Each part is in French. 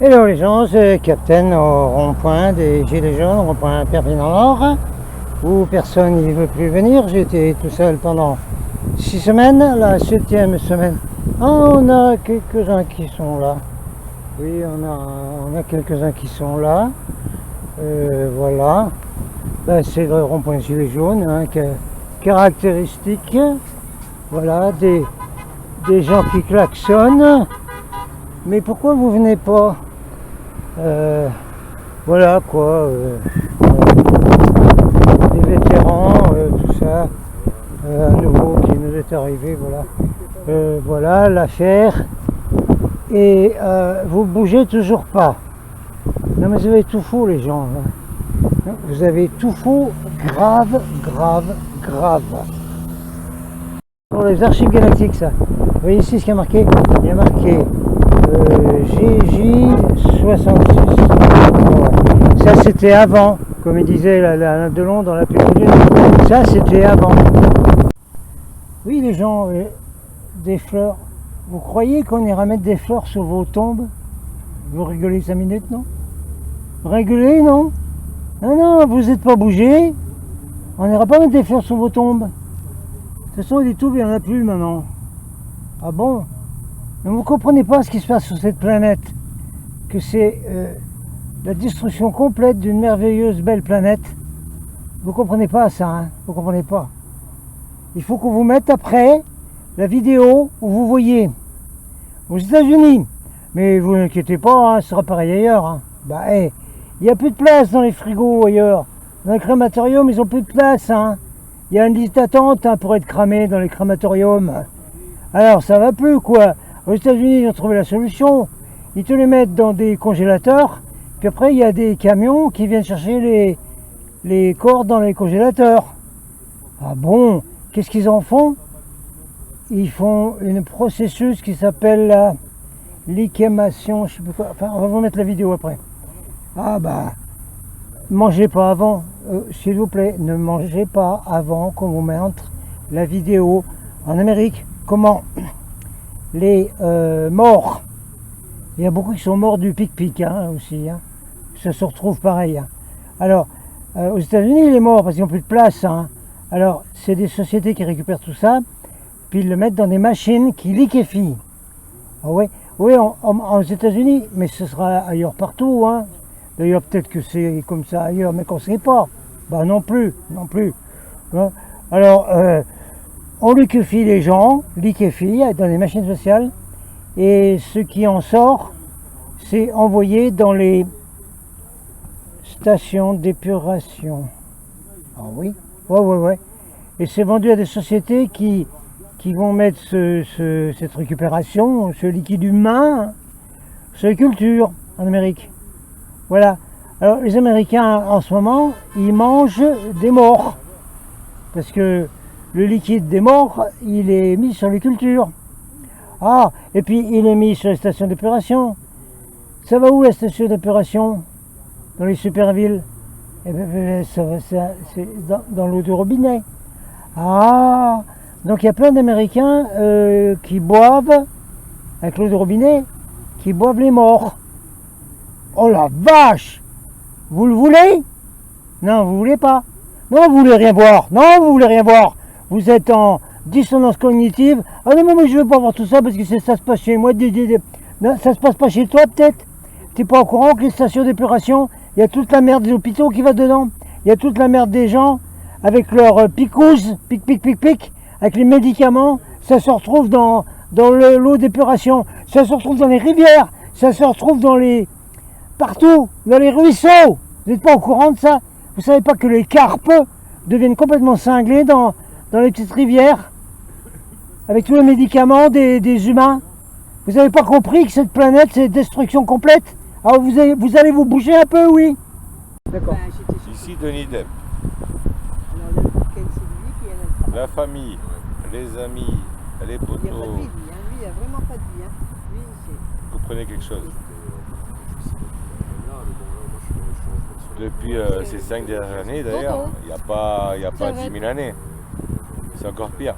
Hello les gens, c'est Captain au rond-point des Gilets jaunes, rond-point Perpignan-Nord, où personne n'y veut plus venir. J'ai été tout seul pendant 6 semaines, la 7e semaine. Ah, on a quelques-uns qui sont là. Oui, on a quelques-uns qui sont là. Voilà. Ben, c'est le rond-point Gilets jaunes, hein, caractéristique. Voilà, des gens qui klaxonnent. Mais pourquoi vous venez pas? Voilà quoi, des vétérans, tout ça, à nouveau qui nous est arrivé, voilà. Voilà l'affaire. Et vous bougez toujours pas. Non mais vous avez tout faux les gens. Hein. Vous avez tout faux, grave. Pour les archives galactiques ça. Vous voyez ici ce qu'il y a marqué? Il y a marqué GJ66. Ouais. Ça c'était avant, comme il disait la Delon dans la publicité. Ça c'était avant. Oui les gens, des fleurs. Vous croyez qu'on ira mettre des fleurs sur vos tombes? Vous rigolez 5 minutes, non? Rigolez, non? Non, vous n'êtes pas bougé. On n'ira pas mettre des fleurs sur vos tombes. De toute façon, des tombes, il n'y en a plus maintenant. Ah bon? Mais vous ne comprenez pas ce qui se passe sur cette planète. Que c'est la destruction complète d'une merveilleuse belle planète. Vous ne comprenez pas ça, hein? Vous ne comprenez pas. Il faut qu'on vous mette après la vidéo où vous voyez aux États-Unis. Mais vous n'inquiétez pas, hein, ce sera pareil ailleurs. Hein. Bah, hey, il n'y a plus de place dans les frigos ailleurs. Dans les crématoriums, ils n'ont plus de place. Hein. Il y a une liste d'attente hein, pour être cramé dans les crématoriums. Alors, ça va plus, quoi. Aux États-Unis, ils ont trouvé la solution. Ils te les mettent dans des congélateurs. Puis après, il y a des camions qui viennent chercher les corps dans les congélateurs. Ah bon? Qu'est-ce qu'ils en font? Ils font une processus qui s'appelle la liquémation, je sais plus quoi. Enfin, on va vous mettre la vidéo après. Ah bah, mangez pas avant, s'il vous plaît, ne mangez pas avant qu'on vous montre la vidéo. En Amérique, comment les morts, il y a beaucoup qui sont morts du pic-pic hein, aussi, hein. Ça se retrouve pareil. Hein. Alors, aux États-Unis, les morts, parce qu'ils n'ont plus de place. Hein. Alors, c'est des sociétés qui récupèrent tout ça, puis ils le mettent dans des machines qui liquéfient. Ah ouais, oui, aux États-Unis, mais ce sera ailleurs partout. Hein. D'ailleurs, peut-être que c'est comme ça ailleurs, mais qu'on ne sait pas. Bah non plus. Hein. Alors, on liquéfie les gens, dans des machines spéciales, et ce qui en sort, c'est envoyé dans les stations d'épuration. Ah oui, ouais. Et c'est vendu à des sociétés qui vont mettre cette récupération, ce liquide humain, sur les cultures en Amérique. Voilà. Alors les Américains en ce moment, ils mangent des morts. Parce que le liquide des morts, il est mis sur les cultures. Ah, et puis il est mis sur les stations d'épuration. Ça va où la station d'épuration? Dans les super villes? Eh bien, c'est dans l'eau du robinet. Ah, donc il y a plein d'Américains qui boivent, avec l'eau du robinet, qui boivent les morts. Oh la vache! Vous le voulez? Non, vous voulez pas? Non, vous voulez rien boire. Non, vous voulez rien boire. Vous êtes en dissonance cognitive. Ah non, mais je veux pas voir tout ça parce que ça se passe chez moi. Non, ça se passe pas chez toi peut-être? T'es pas au courant que les stations d'épuration, il y a toute la merde des hôpitaux qui va dedans. Il y a toute la merde des gens avec leurs picouzes, pic, avec les médicaments. Ça se retrouve dans l'eau d'épuration. Ça se retrouve dans les rivières. Ça se retrouve partout, dans les ruisseaux. Vous n'êtes pas au courant de ça? Vous savez pas que les carpes deviennent complètement cinglés dans les petites rivières avec tous les médicaments des humains? Vous n'avez pas compris que cette planète c'est destruction complète? Alors vous allez vous bouger un peu, oui? D'accord. Ici Denis Depp. Alors lequel c'est lui qui a le travail? La famille, les amis, les poteaux. Il n'y a pas de vie, lui, hein. Lui, il n'y a vraiment pas de vie. Hein. Lui, c'est... Vous prenez quelque chose. Depuis ces 5 dernières années d'ailleurs, il n'y a pas 10 000 années. C'est encore pire.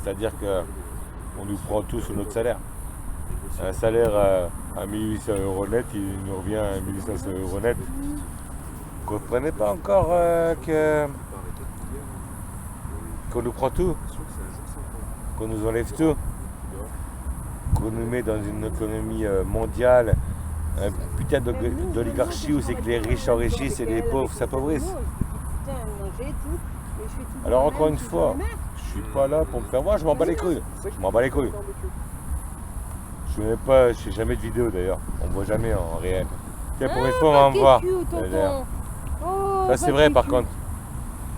C'est-à-dire qu'on nous prend tout sous notre salaire. Un salaire à 1800 € net, il nous revient à 1500 € net. Vous comprenez pas encore qu'on nous prend tout, qu'on nous enlève tout, qu'on nous met dans une économie mondiale, un putain d'oligarchie où c'est que les riches s'enrichissent et les pauvres s'appauvrissent. Alors encore une fois, je suis pas là pour me faire voir, je m'en bats les couilles. Je m'en bats les couilles. Je fais jamais de vidéo d'ailleurs, on me voit jamais en réel. Tiens, pour une fois, on va me voir. Ça c'est vrai par contre,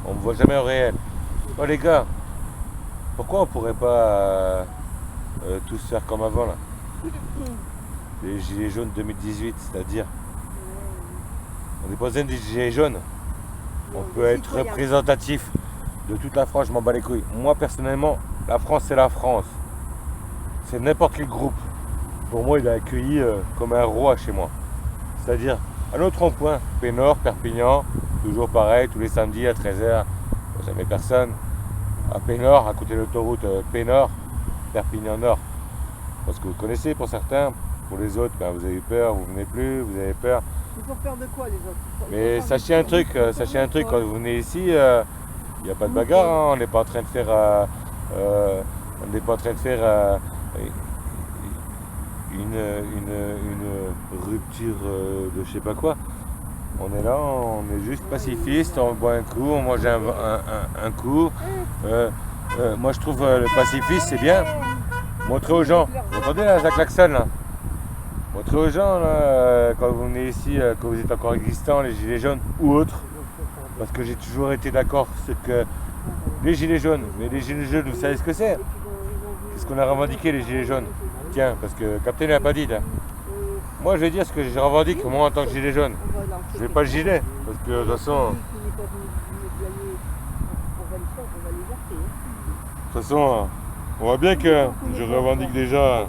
on me voit jamais en réel. Oh les gars, pourquoi on pourrait pas tous faire comme avant là? Les gilets jaunes 2018, c'est-à-dire, on n'est pas besoin des gilets jaunes. On peut être représentatif de toute la France, je m'en bats les couilles. Moi personnellement, la France c'est la France. C'est n'importe quel groupe. Pour moi, il a accueilli comme un roi chez moi. C'est-à-dire, à notre rond-point, Pénord, Perpignan, toujours pareil, tous les samedis à 13h, jamais personne. À Pénord, à côté de l'autoroute Pénord, Perpignan Nord. Parce que vous connaissez pour certains, pour les autres, ben, vous avez eu peur, vous venez plus, vous avez peur. Ils ont peur de quoi les autres? Mais sachez un truc, quand vous venez ici, il n'y a pas de bagarre, hein, on n'est pas en train de faire, une rupture de je sais pas quoi. On est là, on est juste pacifiste, on boit un coup, on mange un coup. Moi je trouve le pacifisme c'est bien. Montrer aux gens, vous entendez là, ça klaxonne là. Montrez aux gens là, quand vous venez ici, quand vous êtes encore existants, les gilets jaunes ou autres. Parce que j'ai toujours été d'accord, c'est que les gilets jaunes, mais les gilets jaunes, vous savez ce que c'est? Qu'est-ce qu'on a revendiqué les gilets jaunes? Tiens, parce que Captain n'a pas dit là. Moi je vais dire ce que je revendique moi en tant que gilet jaune. Je vais pas le gilet, parce que de toute façon, on voit bien que je revendique déjà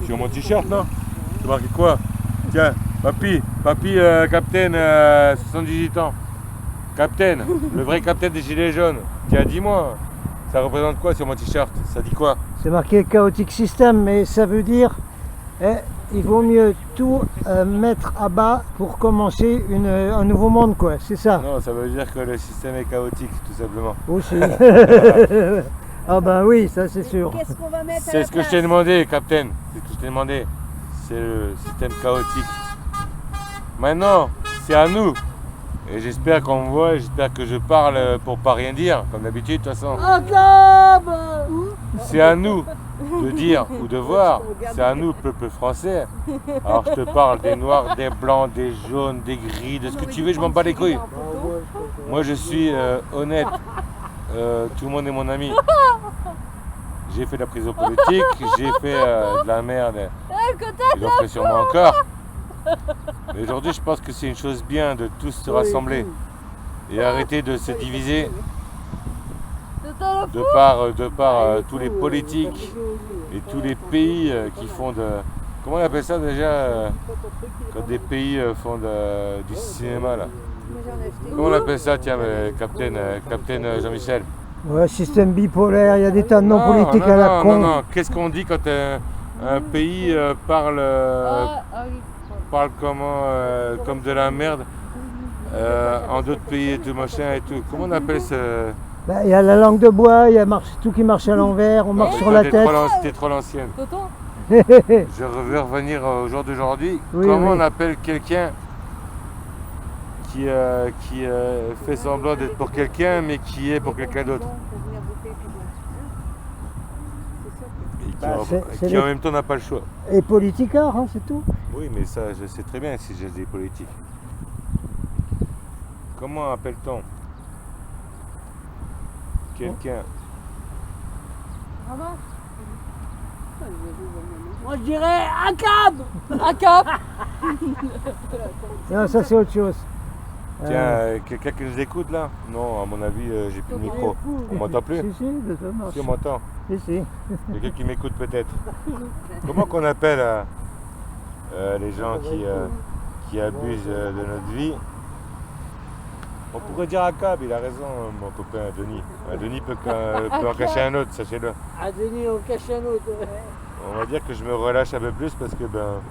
sur mon t-shirt, non? C'est marqué quoi? Tiens, papy, Captain, 78 ans. Captain, le vrai Captain des gilets jaunes. Tiens, dis-moi, ça représente quoi sur mon t-shirt? Ça dit quoi? C'est marqué chaotic system, mais ça veut dire il vaut mieux tout mettre à bas pour commencer un nouveau monde, quoi. C'est ça. Non, ça veut dire que le système est chaotique, tout simplement. Aussi. Ah ben oui, ça c'est sûr. Qu'est-ce qu'on va mettre à C'est la ce que je place? t'ai demandé, Captain. C'est ce que je t'ai demandé. C'est le système chaotique. Maintenant, c'est à nous. Et j'espère qu'on me voit, j'espère que je parle pour pas rien dire, comme d'habitude, de toute façon. C'est à nous de dire ou de voir. C'est à nous, peuple français. Alors je te parle des noirs, des blancs, des jaunes, des gris, de ce que tu veux, je m'en bats les couilles. Moi je suis honnête. Tout le monde est mon ami. J'ai fait de la prison politique, j'ai fait de la merde. Ils l'ont fait sûrement encore. Mais aujourd'hui, je pense que c'est une chose bien de tous se rassembler et arrêter de se diviser de par tous les politiques et tous les pays qui font de... Comment on appelle ça déjà quand des pays font du cinéma là? Comment on appelle ça, tiens, Captain Jean-Michel? Ouais, système bipolaire, il y a des tas de noms politiques à la con. Non, qu'est-ce qu'on dit quand un pays parle comment, comme de la merde en d'autres pays et tout machin et tout? Comment on appelle ça? Ben, il y a la langue de bois, il y a tout qui marche à l'envers, on marche sur la tête. T'es trop l'ancienne. Je veux revenir au jour d'aujourd'hui. Oui, Comment oui. on appelle quelqu'un qui fait semblant d'être pour quelqu'un mais qui est pour quelqu'un d'autre? Et qui en même temps n'a pas le choix. Et politicard, hein, c'est tout. Oui, mais ça, je sais très bien si j'ai des politiques. Comment appelle-t-on quelqu'un? Moi je dirais un cab. Un cab. Non, ça c'est autre chose. Tiens, quelqu'un qui nous écoute là? Non, à mon avis, j'ai plus de micro. On m'entend plus? Si, ça marche. Si, on m'entend. Si. Quelqu'un qui m'écoute peut-être. Comment qu'on appelle les gens qui abusent de notre vie? On pourrait dire un cab, il a raison, mon copain Denis. Denis peut en cacher un autre, sachez-le. À Denis, on cache un autre. on va dire que je me relâche un peu plus parce que ben,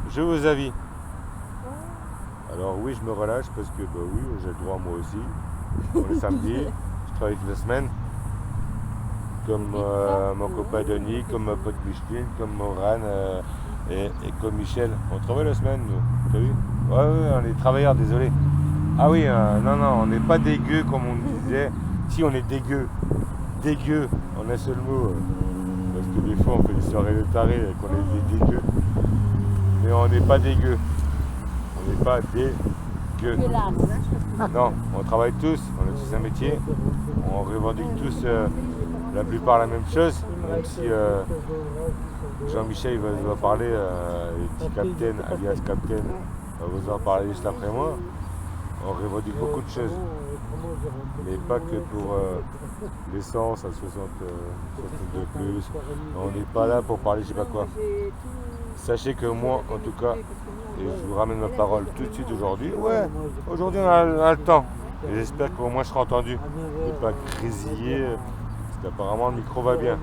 je vous avis. Alors oui, je me relâche parce que ben oui, j'ai le droit moi aussi. On est samedi, je travaille toute la semaine. Comme mon copain Denis, comme ma pote Micheline, comme Morane et comme Michel. On travaille la semaine, nous. T'as vu? Ouais, on est travailleurs, désolé. Ah oui, non, on n'est pas dégueu comme on disait. Si, on est dégueu. Dégueu, en un seul mot. Parce que des fois, on fait des soirées de tarés et qu'on est des dégueux. Mais on n'est pas dégueu. On n'est pas dégueu. Non, on travaille tous, on a tous un métier. On revendique tous la plupart la même chose. Même si Jean-Michel va vous en parler, le petit Captain, alias Captain, va vous en parler juste après moi. On revendique beaucoup de choses. Mais pas que pour l'essence à 62 plus. On n'est pas là pour parler je sais pas quoi. Sachez que moi, en tout cas, et je vous ramène ma parole tout de suite aujourd'hui, ouais, aujourd'hui on a le temps. Et j'espère qu'au moins je serai entendu. Et pas grésiller, parce qu'apparemment le micro va bien.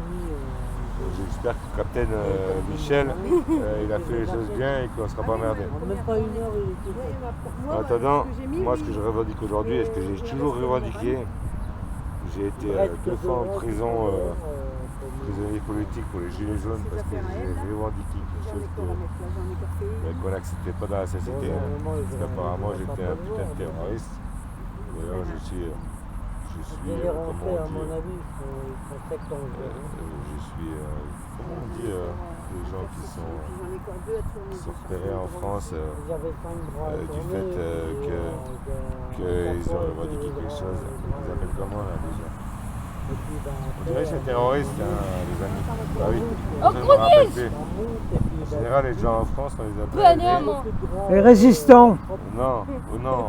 J'espère que Captain Michel, il a fait les choses bien et qu'on ne sera pas merdé. En attendant, moi ce que je revendique aujourd'hui, et ce que j'ai toujours revendiqué, j'ai été 2 fois en prison, prisonnier politique pour les gilets jaunes parce que j'ai revendiqué quelque chose qu'on n'acceptait pas dans la société. Parce qu'apparemment j'étais un putain de terroriste. D'ailleurs je suis comment on dit, comment on dit, les gens qui sont repérés en France du fait qu'ils ont revendiqué quelque chose. Ils appellent comment là déjà? On dirait que c'est terroriste, hein, les amis. Bah oui, je me rappelle plus. En général, les gens en France, on les appelle Les résistants. Non.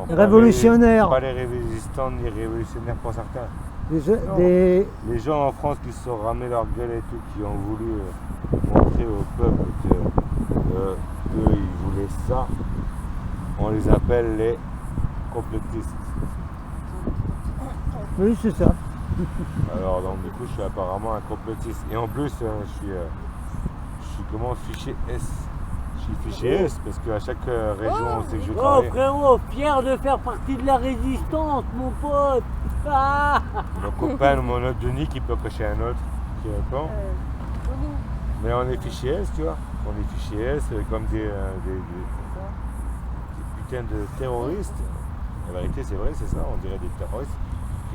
Révolutionnaires. Pas les résistants ni les révolutionnaires pour certains. Les Les gens en France qui se sont ramenés leur gueule et tout, qui ont voulu montrer au peuple qu'ils voulaient ça, on les appelle les complotistes. Oui, c'est ça. Alors donc du coup je suis apparemment un complotiste. Et en plus je suis comment fichier S. Je suis fichier S parce qu'à chaque région on sait que je Oh travaille. frérot, fier de faire partie de la résistance, mon pote. Ah Mon copain, mon autre Denis qui peut cocher un autre qui répond. Mais on est fichier S, tu vois. On est fichier S comme des putains de terroristes. La vérité c'est vrai, c'est ça, on dirait des terroristes.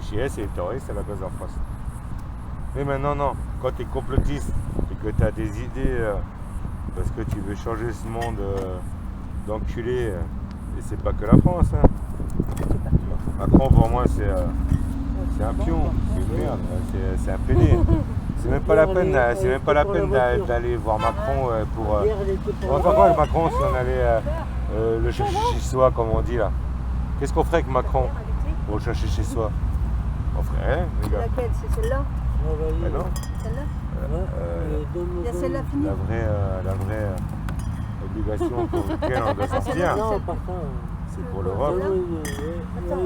Fichier S et les terroristes à la base en France. Mais maintenant non, quand tu es complotiste et que tu as des idées parce que tu veux changer ce monde d'enculé, et c'est pas que la France. Hein. Macron pour moi c'est un pion, c'est une merde, c'est un pédé. C'est même pas la peine, d'aller voir Macron pour. On va voir avec Macron si on allait le chercher chez soi, comme on dit là. Qu'est-ce qu'on ferait avec Macron pour le chercher chez soi? On ferait rien, les gars. Laquelle? C'est celle-là? Ben non. Celle-là? Il y a celle-là finie? La vraie obligation pour laquelle on doit sortir, c'est pour l'Europe. Tout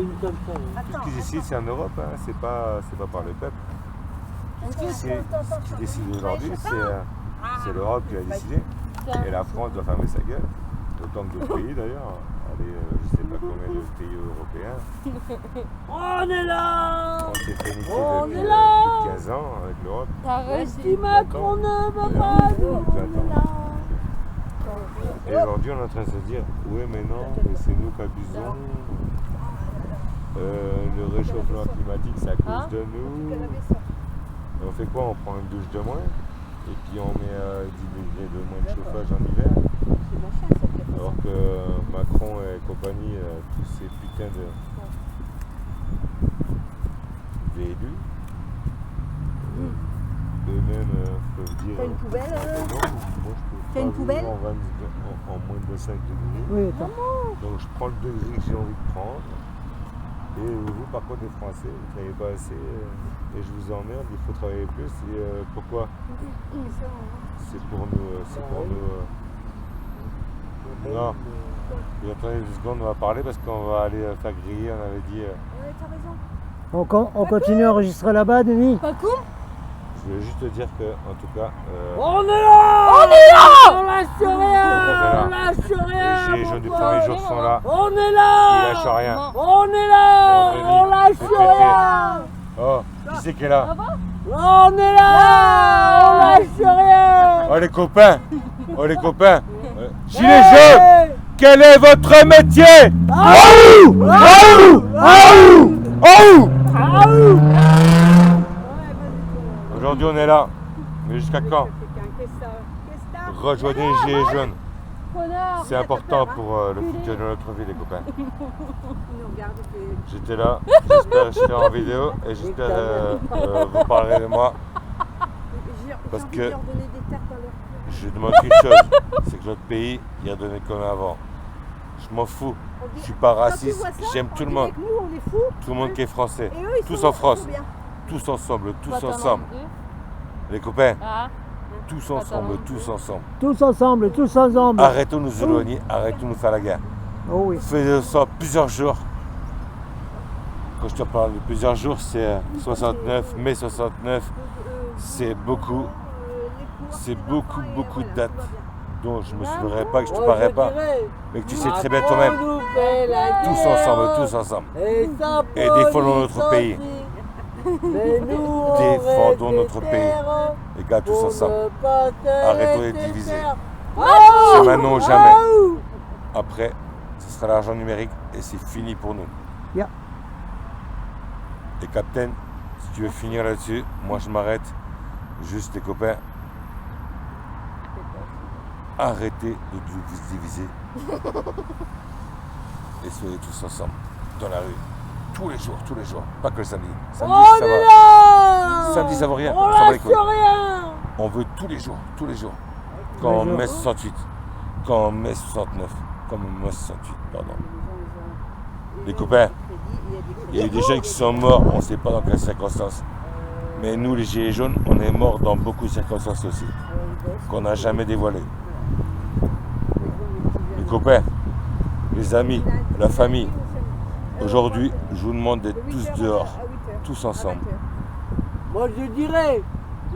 ce qu'ils décident, c'est en Europe, hein. C'est pas par le peuple. Ce qui décide aujourd'hui, c'est l'Europe qui a décidé. Et la France doit fermer sa gueule. Autant que d'autres pays d'ailleurs. Allez, je sais pas combien de pays européens. On est là. On s'est fait niquer On depuis est là. plus de 15 ans avec l'Europe. Estimez qu'on ne veut pas nous. Et aujourd'hui, on est en train de se dire, oui, mais non, mais c'est nous qui abusons. Le réchauffement climatique, c'est à cause de nous. Et on fait quoi? On prend une douche de moins et puis on met 10 degrés de moins de chauffage en hiver. Alors que Macron et compagnie, tous ces putains d'élus, eux-mêmes peuvent dire. T'as une poubelle? Non, moi je peux T'as une poubelle? en moins de 5 degrés. Oui, attends. Donc je prends le degré que j'ai envie de prendre. Et vous, par contre, les Français, vous ne travaillez pas assez. Et je vous emmerde, il faut travailler plus. Et pourquoi? C'est pour nous. Non. Et attendez 2 secondes, on va parler parce qu'on va aller faire griller, on avait dit. Ouais, t'as raison. On continue à enregistrer là-bas, Denis? Pas con? Je voulais juste te dire que, en tout cas, On est là! On est là! On lâche rien! On lâche rien! les gilets jaunes du mon premier pote. jour sont là. On est Ils là! lâchent rien. On est là! Vendredi, On lâche c'est pété. rien! Oh, qui c'est qui est là? On est là! On lâche rien! Oh les copains! Oh les copains! Gilets jaunes! Quel est votre métier? Aouh Aouh Aouh Aouh Aujourd'hui on est là. Mais jusqu'à quand? Qu'est-ce que ça? Rejoignez les gilets jaunes. Connard! C'est important pour le futur de notre vie les copains. Il nous regarde, il fait- J'étais là, j'espère que je serai en vidéo et j'espère vous parlerez de moi. Parce J'ai envie que- de leur donner des tartes dans leur cul. Je demande quelque chose, c'est que notre pays il a donné comme avant. Je m'en fous, je suis pas Quand tu raciste, vois ça, j'aime on tout le dirait monde, que nous, on est fous. tout le monde qui est français, Et eux, ils tous sont- en France, ils sont bien. tous ensemble, tous Toi, t'en as ensemble. deux. Les copains, Ah, tous ensemble, tous ensemble. Tous ensemble, tous ensemble. Arrêtons de nous éloigner, arrêtons de nous faire la guerre. Oh oui. Faisons ça plusieurs jours. Quand je te parle de plusieurs jours, c'est 69, mai 69, c'est beaucoup de dates dont je ne me souviendrai pas, que je ne te Moi, parlerai je pas, dirais, mais que tu sais très bien toi-même. Macron nous fait la Tous guerre. ensemble, tous ensemble. Et défendons notre pays. Défendons notre pays. Les gars, tous ensemble. Arrêtons de diviser. C'est maintenant ou jamais. Après, ce sera l'argent numérique et c'est fini pour nous. Yeah. Et Captain, si tu veux finir là-dessus, moi je m'arrête. Juste les copains, arrêtez de vous diviser. Et soyez tous ensemble, dans la rue. Tous les jours. Pas que le samedi. Samedi, On ça est va. là! Samedi, ça vaut rien. On Ça va les lâche couilles. rien! On veut tous les jours. Quand les en jours. mai 68, quand en mai 69, comme en mai 68, pardon. Les copains, il y a eu des jeunes qui sont morts, on ne sait pas dans quelles circonstances. Mais nous, les gilets jaunes, on est morts dans beaucoup de circonstances aussi, qu'on n'a jamais dévoilées. Les copains, les amis, la famille, aujourd'hui, je vous demande d'être tous dehors, tous ensemble. Moi je dirais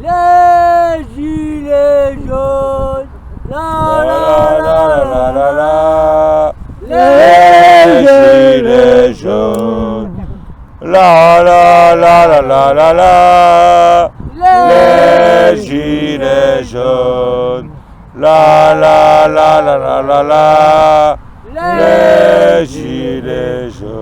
les gilets jaunes. La la la la la. Les gilets jaunes, la la la la la la la. Les gilets jaunes, la la la la la la la. Les gilets jaunes.